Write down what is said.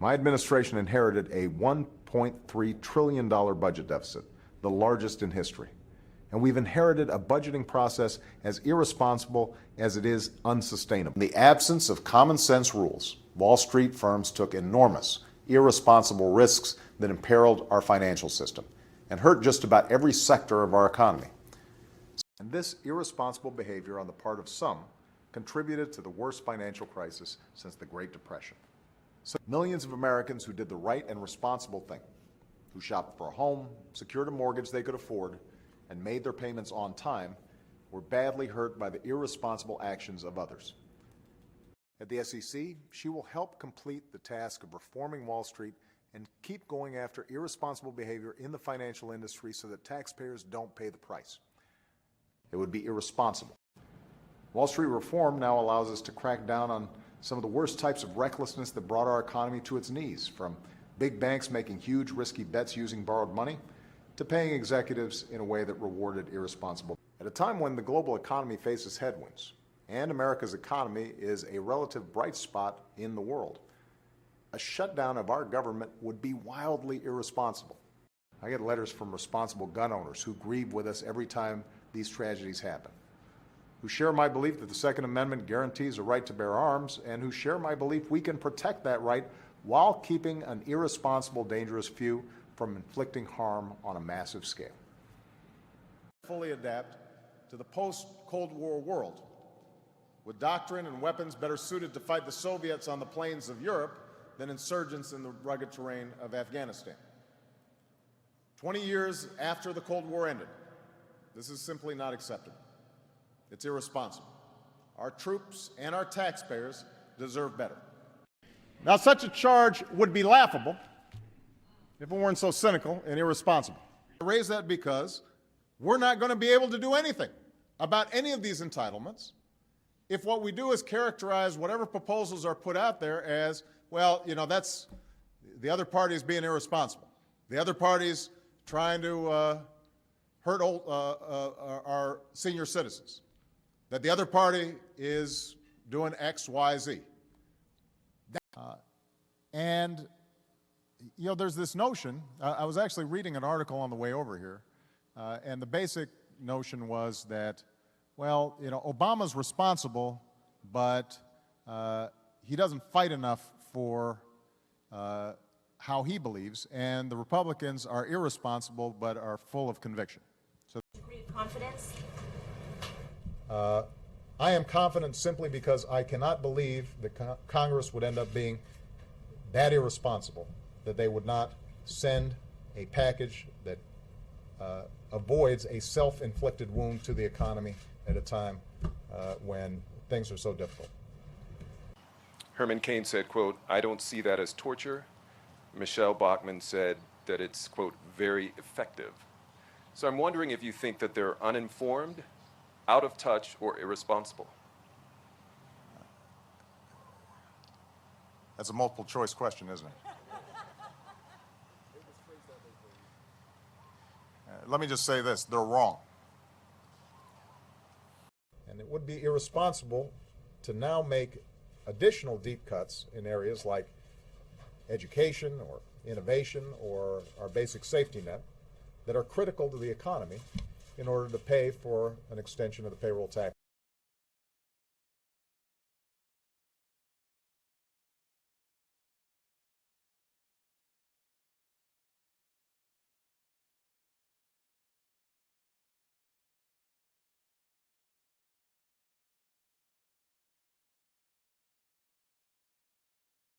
My administration inherited a $1.3 trillion budget deficit, the largest in history. And we've inherited a budgeting process as irresponsible as it is unsustainable. In the absence of common sense rules, Wall Street firms took enormous, irresponsible risks that imperiled our financial system and hurt just about every sector of our economy. And this irresponsible behavior on the part of some contributed to the worst financial crisis since the Great Depression. So millions of Americans who did the right and responsible thing, who shopped for a home, secured a mortgage they could afford, and made their payments on time, were badly hurt by the irresponsible actions of others. At the SEC, she will help complete the task of reforming Wall Street and keep going after irresponsible behavior in the financial industry so that taxpayers don't pay the price. It would be irresponsible. Wall Street reform now allows us to crack down on some of the worst types of recklessness that brought our economy to its knees, from big banks making huge risky bets using borrowed money to paying executives in a way that rewarded irresponsible. At a time when the global economy faces headwinds and America's economy is a relative bright spot in the world, a shutdown of our government would be wildly irresponsible. I get letters from responsible gun owners who grieve with us every time these tragedies happen, who share my belief that the Second Amendment guarantees a right to bear arms, and who share my belief we can protect that right while keeping an irresponsible, dangerous few from inflicting harm on a massive scale. Fully adapt to the post-Cold War world, with doctrine and weapons better suited to fight the Soviets on the plains of Europe than insurgents in the rugged terrain of Afghanistan. 20 years after the Cold War ended, this is simply not acceptable. It's irresponsible. Our troops and our taxpayers deserve better. Now, such a charge would be laughable if it weren't so cynical and irresponsible. I raise that because we're not going to be able to do anything about any of these entitlements if what we do is characterize whatever proposals are put out there as, well, you know, that's the other party is being irresponsible. The other party's trying to hurt our senior citizens. That the other party is doing X, Y, Z. And, you know, there's this notion, I was actually reading an article on the way over here, and the basic notion was that, well, you know, Obama's responsible, but he doesn't fight enough for how he believes, and the Republicans are irresponsible but are full of conviction. So, degree of confidence? I am confident simply because I cannot believe that Congress would end up being that irresponsible that they would not send a package that avoids a self-inflicted wound to the economy at a time when things are so difficult. Herman Cain said, quote, "I don't see that as torture." Michelle Bachmann said that it's, quote, "very effective." So I'm wondering if you think that they're uninformed, out of touch, or irresponsible. That's a multiple choice question, isn't it? Let me just say this, they're wrong. And it would be irresponsible to now make additional deep cuts in areas like education or innovation or our basic safety net that are critical to the economy in order to pay for an extension of the payroll tax.